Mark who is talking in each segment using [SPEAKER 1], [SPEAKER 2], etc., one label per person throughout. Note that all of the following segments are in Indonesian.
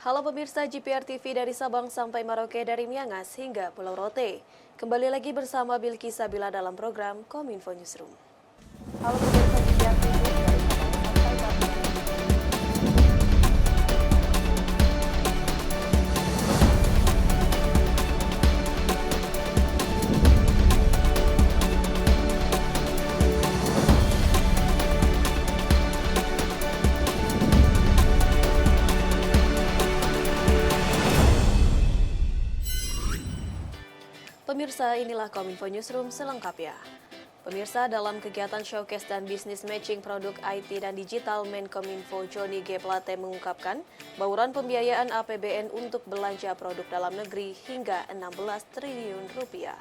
[SPEAKER 1] Halo pemirsa GPR TV dari Sabang sampai Merauke, dari Miangas hingga Pulau Rote. Kembali lagi bersama Bilki Sabila dalam program Kominfo Newsroom. Halo pemirsa GPR TV dari Sabang sampai Merauke. Pemirsa, inilah Kominfo Newsroom selengkapnya. Pemirsa, dalam kegiatan showcase dan bisnis matching produk IT dan digital, Menkominfo Johnny G. Plate mengungkapkan bauran pembiayaan APBN untuk belanja produk dalam negeri hingga 16 triliun rupiah.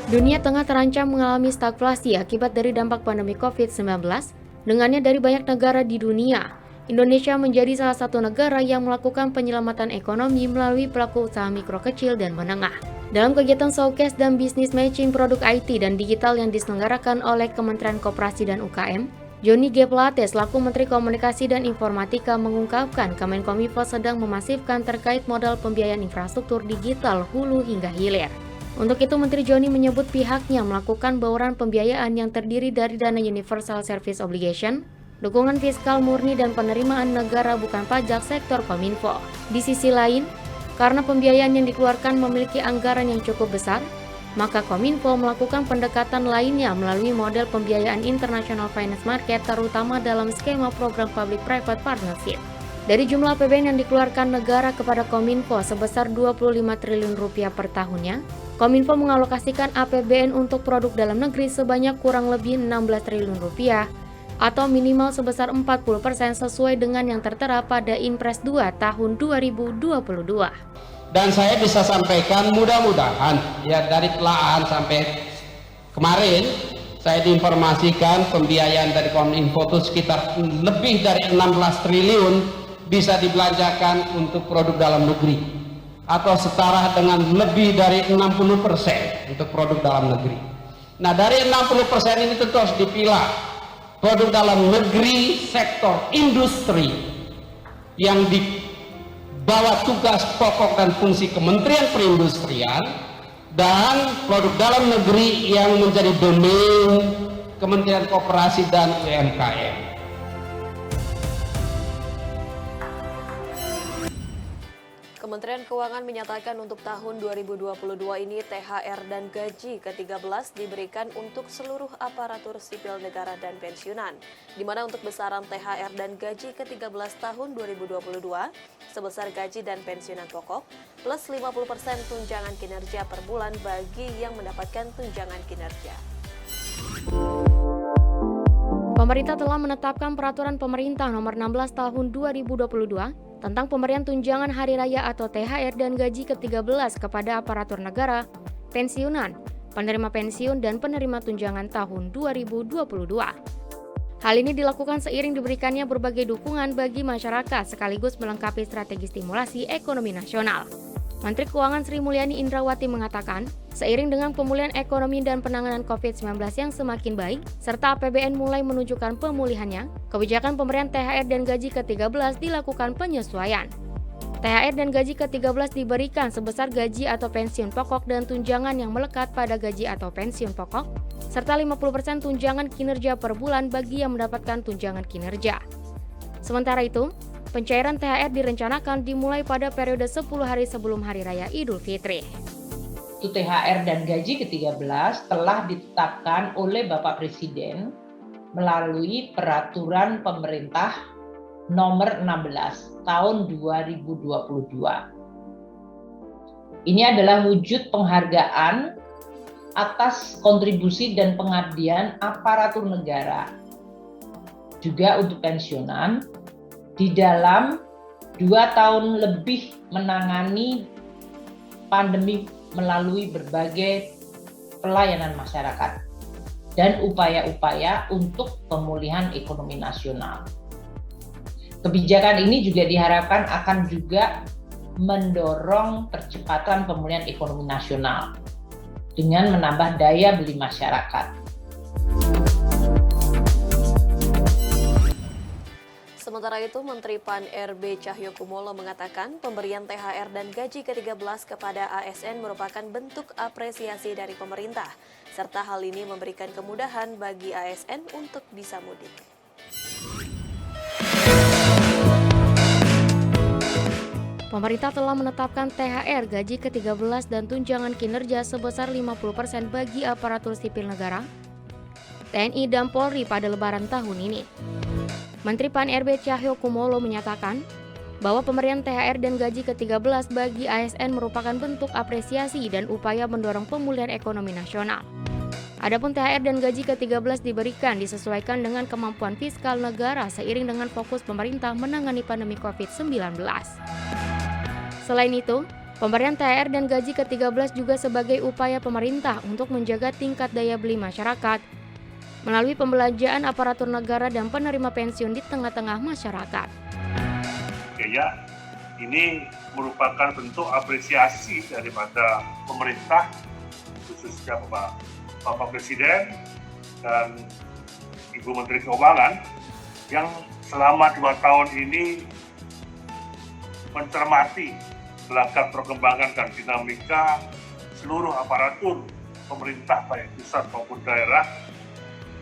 [SPEAKER 2] Dunia tengah terancam mengalami stagflasi akibat dari dampak pandemi COVID-19. Dengannya dari banyak negara di dunia, Indonesia menjadi salah satu negara yang melakukan penyelamatan ekonomi melalui pelaku usaha mikro kecil dan menengah. Dalam kegiatan showcase dan bisnis matching produk IT dan digital yang diselenggarakan oleh Kementerian Koperasi dan UKM, Johnny G. Plate selaku Menteri Komunikasi dan Informatika mengungkapkan Kemenkominfo sedang memasifkan terkait modal pembiayaan infrastruktur digital hulu hingga hilir. Untuk itu, Menteri Johnny menyebut pihaknya melakukan bauran pembiayaan yang terdiri dari dana Universal Service Obligation, dukungan fiskal murni dan penerimaan negara bukan pajak sektor Kominfo. Di sisi lain, karena pembiayaan yang dikeluarkan memiliki anggaran yang cukup besar, maka Kominfo melakukan pendekatan lainnya melalui model pembiayaan International Finance Market, terutama dalam skema program Public-Private Partnership. Dari jumlah APBN yang dikeluarkan negara kepada Kominfo sebesar 25 triliun rupiah per tahunnya, Kominfo mengalokasikan APBN untuk produk dalam negeri sebanyak kurang lebih 16 triliun rupiah atau minimal sebesar 40% sesuai dengan yang tertera pada Inpres 2 tahun 2022.
[SPEAKER 3] Dan saya bisa sampaikan mudah-mudahan ya dari telaah sampai kemarin saya diinformasikan pembiayaan dari Kominfo itu sekitar lebih dari 16 triliun bisa dibelanjakan untuk produk dalam negeri atau setara dengan lebih dari 60% untuk produk dalam negeri. Nah, dari 60% ini tentu harus dipilah produk dalam negeri sektor industri yang di bawah tugas pokok dan fungsi Kementerian Perindustrian dan produk dalam negeri yang menjadi domain Kementerian Koperasi dan UMKM.
[SPEAKER 1] Kementerian Keuangan menyatakan untuk tahun 2022 ini THR dan gaji ke-13 diberikan untuk seluruh aparatur sipil negara dan pensiunan, di mana untuk besaran THR dan gaji ke-13 tahun 2022 sebesar gaji dan pensiunan pokok plus 50% tunjangan kinerja per bulan bagi yang mendapatkan tunjangan kinerja.
[SPEAKER 2] Pemerintah telah menetapkan Peraturan Pemerintah Nomor 16 Tahun 2022 tentang pemberian tunjangan hari raya atau THR dan gaji ke-13 kepada aparatur negara, pensiunan, penerima pensiun, dan penerima tunjangan tahun 2022. Hal ini dilakukan seiring diberikannya berbagai dukungan bagi masyarakat sekaligus melengkapi strategi stimulasi ekonomi nasional. Menteri Keuangan Sri Mulyani Indrawati mengatakan, seiring dengan pemulihan ekonomi dan penanganan COVID-19 yang semakin baik, serta APBN mulai menunjukkan pemulihannya, kebijakan pemberian THR dan gaji ke-13 dilakukan penyesuaian. THR dan gaji ke-13 diberikan sebesar gaji atau pensiun pokok dan tunjangan yang melekat pada gaji atau pensiun pokok, serta 50% tunjangan kinerja per bulan bagi yang mendapatkan tunjangan kinerja. Sementara itu, pencairan THR direncanakan dimulai pada periode 10 hari sebelum Hari Raya Idul Fitri.
[SPEAKER 4] Itu THR dan gaji ke-13 telah ditetapkan oleh Bapak Presiden melalui Peraturan Pemerintah Nomor 16 Tahun 2022. Ini adalah wujud penghargaan atas kontribusi dan pengabdian aparatur negara, juga untuk pensiunan, di dalam 2 tahun lebih menangani pandemi melalui berbagai pelayanan masyarakat dan upaya-upaya untuk pemulihan ekonomi nasional. Kebijakan ini juga diharapkan akan juga mendorong percepatan pemulihan ekonomi nasional dengan menambah daya beli masyarakat.
[SPEAKER 1] Sementara itu, Menteri PAN-RB Cahyokumolo mengatakan pemberian THR dan gaji ke-13 kepada ASN merupakan bentuk apresiasi dari pemerintah, serta hal ini memberikan kemudahan bagi ASN untuk bisa mudik.
[SPEAKER 2] Pemerintah telah menetapkan THR, gaji ke-13 dan tunjangan kinerja sebesar 50% bagi aparatur sipil negara, TNI dan Polri pada Lebaran tahun ini. Menteri PAN-RB Cahyokumolo menyatakan bahwa pemberian THR dan gaji ke-13 bagi ASN merupakan bentuk apresiasi dan upaya mendorong pemulihan ekonomi nasional. Adapun THR dan gaji ke-13 diberikan disesuaikan dengan kemampuan fiskal negara seiring dengan fokus pemerintah menangani pandemi COVID-19. Selain itu, pemberian THR dan gaji ke-13 juga sebagai upaya pemerintah untuk menjaga tingkat daya beli masyarakat melalui pembelanjaan aparatur negara dan penerima pensiun di tengah-tengah masyarakat.
[SPEAKER 5] Ya, ini merupakan bentuk apresiasi daripada pemerintah, khususnya Bapak Presiden dan Ibu Menteri Keuangan yang selama 2 tahun ini mencermati belakang perkembangan dan dinamika seluruh aparatur pemerintah baik pusat maupun daerah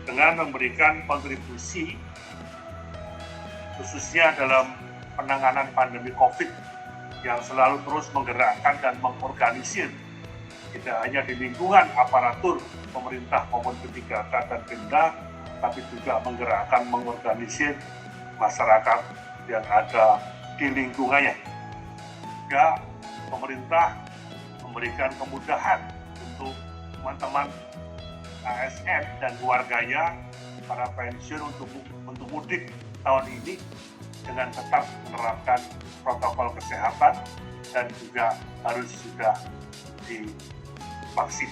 [SPEAKER 5] dengan memberikan kontribusi khususnya dalam penanganan pandemi COVID yang selalu terus menggerakkan dan mengorganisir tidak hanya di lingkungan aparatur pemerintah maupun P3K dan Pemda, tapi juga menggerakkan, mengorganisir masyarakat yang ada di lingkungannya. Juga pemerintah memberikan kemudahan untuk teman-teman ASN dan keluarganya para pensiun untuk mudik tahun ini dengan tetap menerapkan protokol kesehatan dan juga harus sudah divaksin.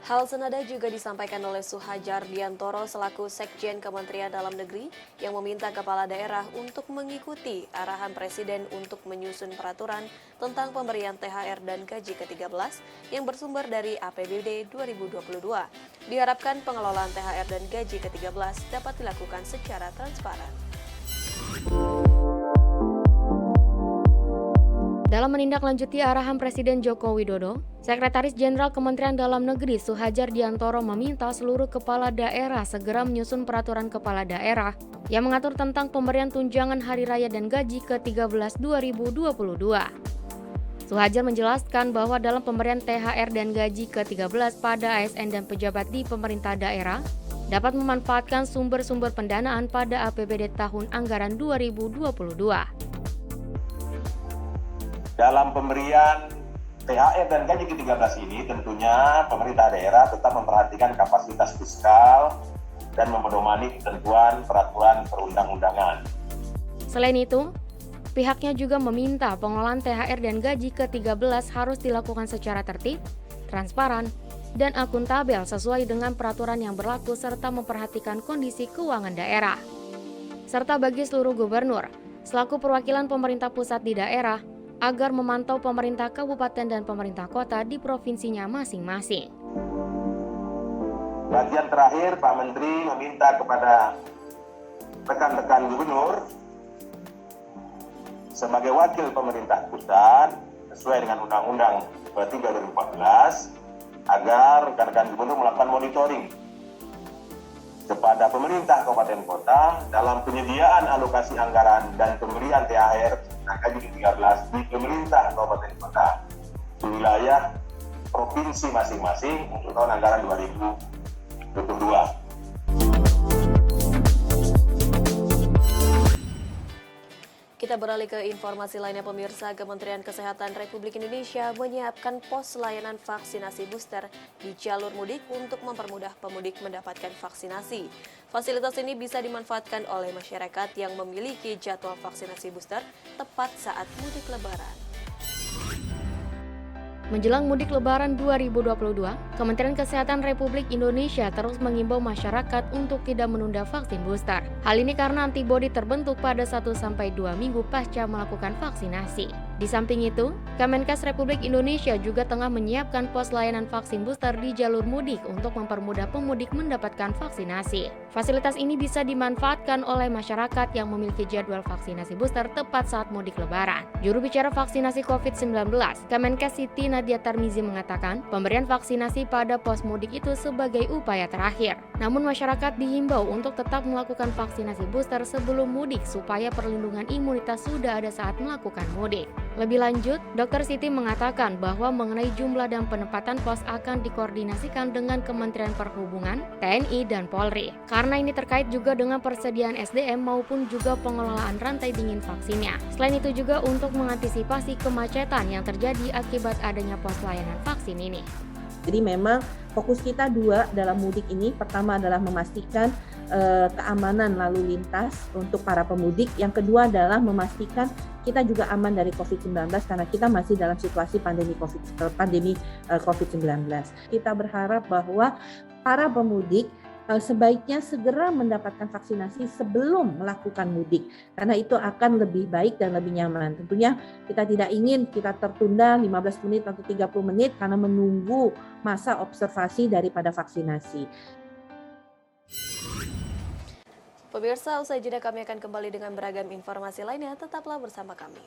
[SPEAKER 1] Hal senada juga disampaikan oleh Suhajar Diantoro selaku Sekjen Kementerian Dalam Negeri yang meminta kepala daerah untuk mengikuti arahan Presiden untuk menyusun peraturan tentang pemberian THR dan gaji ke-13 yang bersumber dari APBD 2022. Diharapkan pengelolaan THR dan gaji ke-13 dapat dilakukan secara transparan.
[SPEAKER 2] Dalam menindaklanjuti arahan Presiden Joko Widodo, Sekretaris Jenderal Kementerian Dalam Negeri Suhajar Diantoro meminta seluruh kepala daerah segera menyusun peraturan kepala daerah yang mengatur tentang pemberian tunjangan hari raya dan gaji ke-13 2022. Suhajar menjelaskan bahwa dalam pemberian THR dan gaji ke-13 pada ASN dan pejabat di pemerintah daerah dapat memanfaatkan sumber-sumber pendanaan pada APBD tahun anggaran 2022.
[SPEAKER 6] Dalam pemberian THR dan gaji ke-13 ini tentunya pemerintah daerah tetap memperhatikan kapasitas fiskal dan memedomani ketentuan peraturan perundang-undangan.
[SPEAKER 2] Selain itu, pihaknya juga meminta pengelolaan THR dan gaji ke-13 harus dilakukan secara tertib, transparan, dan akuntabel sesuai dengan peraturan yang berlaku serta memperhatikan kondisi keuangan daerah. Serta bagi seluruh gubernur, selaku perwakilan pemerintah pusat di daerah, agar memantau pemerintah kabupaten dan pemerintah kota di provinsinya masing-masing.
[SPEAKER 6] Bagian terakhir, Pak Menteri meminta kepada rekan-rekan gubernur sebagai wakil pemerintah pusat sesuai dengan Undang-Undang 3 2014 agar rekan-rekan gubernur melakukan monitoring kepada pemerintah kabupaten kota dalam penyediaan alokasi anggaran dan pemberian THR dan gaji ke-13 di pemerintah kabupaten kota di wilayah provinsi masing-masing untuk tahun anggaran 2022.
[SPEAKER 1] Kita beralih ke informasi lainnya pemirsa. Kementerian Kesehatan Republik Indonesia menyiapkan pos layanan vaksinasi booster di jalur mudik untuk mempermudah pemudik mendapatkan vaksinasi. Fasilitas ini bisa dimanfaatkan oleh masyarakat yang memiliki jadwal vaksinasi booster tepat saat mudik Lebaran.
[SPEAKER 2] Menjelang mudik Lebaran 2022, Kementerian Kesehatan Republik Indonesia terus mengimbau masyarakat untuk tidak menunda vaksin booster. Hal ini karena antibodi terbentuk pada 1-2 minggu pasca melakukan vaksinasi. Di samping itu, Kemenkes Republik Indonesia juga tengah menyiapkan pos layanan vaksin booster di jalur mudik untuk mempermudah pemudik mendapatkan vaksinasi. Fasilitas ini bisa dimanfaatkan oleh masyarakat yang memiliki jadwal vaksinasi booster tepat saat mudik Lebaran. Juru bicara vaksinasi COVID-19, Kemenkes Siti Nadia Tarmizi mengatakan, pemberian vaksinasi pada pos mudik itu sebagai upaya terakhir. Namun masyarakat dihimbau untuk tetap melakukan vaksinasi booster sebelum mudik supaya perlindungan imunitas sudah ada saat melakukan mudik. Lebih lanjut, Dr. Siti mengatakan bahwa mengenai jumlah dan penempatan pos akan dikoordinasikan dengan Kementerian Perhubungan, TNI, dan Polri. Karena ini terkait juga dengan persediaan SDM maupun juga pengelolaan rantai dingin vaksinnya. Selain itu juga untuk mengantisipasi kemacetan yang terjadi akibat adanya pos layanan vaksin ini.
[SPEAKER 7] Jadi memang fokus kita dua dalam mudik ini. Pertama adalah memastikan keamanan lalu lintas untuk para pemudik. Yang kedua adalah memastikan kita juga aman dari COVID-19 karena kita masih dalam situasi pandemi COVID-19. Kita berharap bahwa para pemudik sebaiknya segera mendapatkan vaksinasi sebelum melakukan mudik karena itu akan lebih baik dan lebih nyaman. Tentunya kita tidak ingin kita tertunda 15 menit atau 30 menit karena menunggu masa observasi daripada vaksinasi.
[SPEAKER 1] Pemirsa, usai jeda kami akan kembali dengan beragam informasi lainnya. Tetaplah bersama kami.